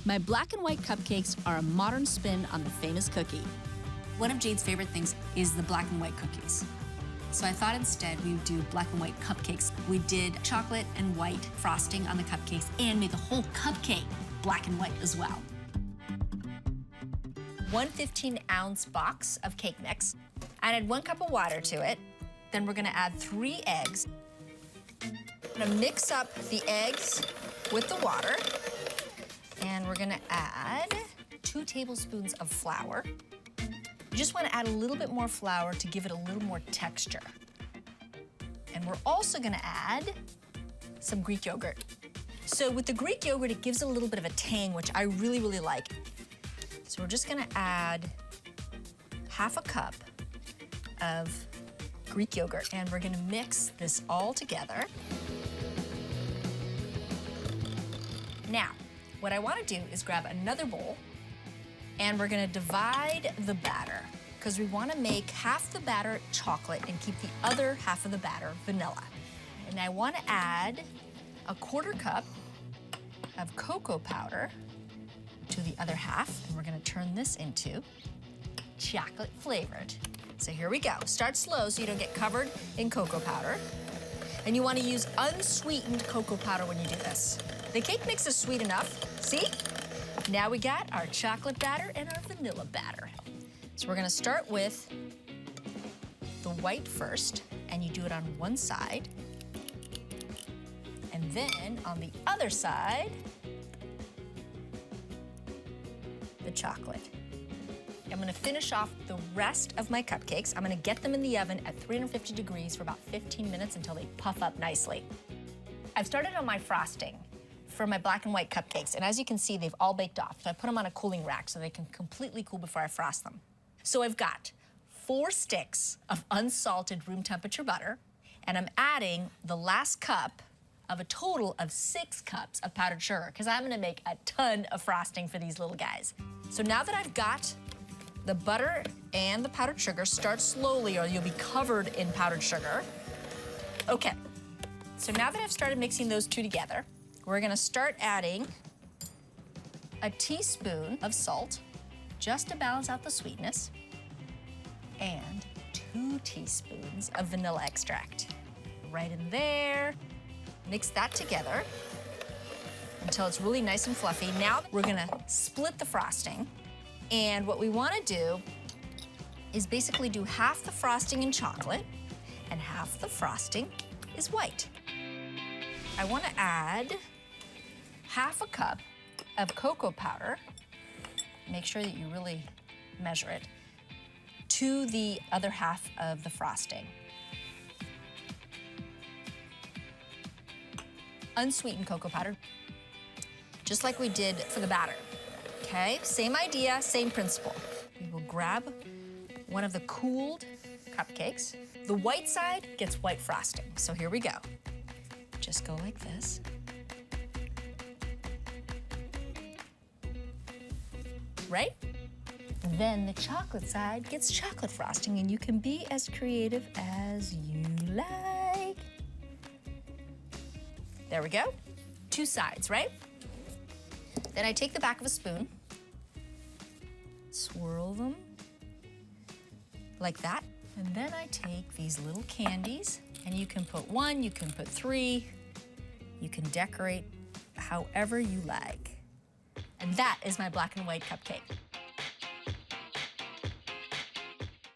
My black and white cupcakes are a modern spin on the famous cookie. One of Jade's favorite things is the black and white cookies. So I thought instead we would do black and white cupcakes. We did chocolate and white frosting on the cupcakes and made the whole cupcake black and white as well. 1 15-ounce box of cake mix. I added 1 cup of water to it. Then we're gonna add 3 eggs. I'm gonna mix up the eggs with the water. And we're gonna add 2 tablespoons of flour. You just wanna add a little bit more flour to give it a little more texture. And we're also gonna add some Greek yogurt. So with the Greek yogurt, it gives a little bit of a tang, which I really, really like. So we're just gonna add half a cup of Greek yogurt, and we're gonna mix this all together. Now, what I wanna do is grab another bowl, and we're gonna divide the batter, because we wanna make half the batter chocolate and keep the other half of the batter vanilla. And I wanna add a 1/4 cup of cocoa powder to the other half, and we're gonna turn this into chocolate flavored. So here we go. Start slow so you don't get covered in cocoa powder. And you wanna use unsweetened cocoa powder when you do this. The cake mix is sweet enough, see? Now we got our chocolate batter and our vanilla batter. So we're gonna start with the white first, and you do it on one side. And then on the other side, the chocolate. I'm gonna finish off the rest of my cupcakes. I'm gonna get them in the oven at 350 degrees for about 15 minutes until they puff up nicely. I've started on my frosting for my black and white cupcakes, and as you can see, they've all baked off. So I put them on a cooling rack so they can completely cool before I frost them. So I've got 4 sticks of unsalted room temperature butter, and I'm adding the last cup of a total of 6 cups of powdered sugar, because I'm gonna make a ton of frosting for these little guys. So now that I've got the butter and the powdered sugar, start slowly or you'll be covered in powdered sugar. Okay, so now that I've started mixing those two together, we're gonna start adding a teaspoon of salt, just to balance out the sweetness, and 2 teaspoons of vanilla extract. Right in there. Mix that together until it's really nice and fluffy. Now we're gonna split the frosting. And what we wanna do is basically do half the frosting in chocolate and half the frosting is white. I wanna add half a cup of cocoa powder, make sure that you really measure it, to the other half of the frosting. Unsweetened cocoa powder, just like we did for the batter. Okay, same idea, same principle. We will grab one of the cooled cupcakes. The white side gets white frosting, so here we go. Just go like this. Right? Then the chocolate side gets chocolate frosting, and you can be as creative as you like. There we go. 2 sides, right? Then I take the back of a spoon, swirl them like that, and then I take these little candies, and you can put 1, you can put 3, you can decorate however you like. And that is my black and white cupcake.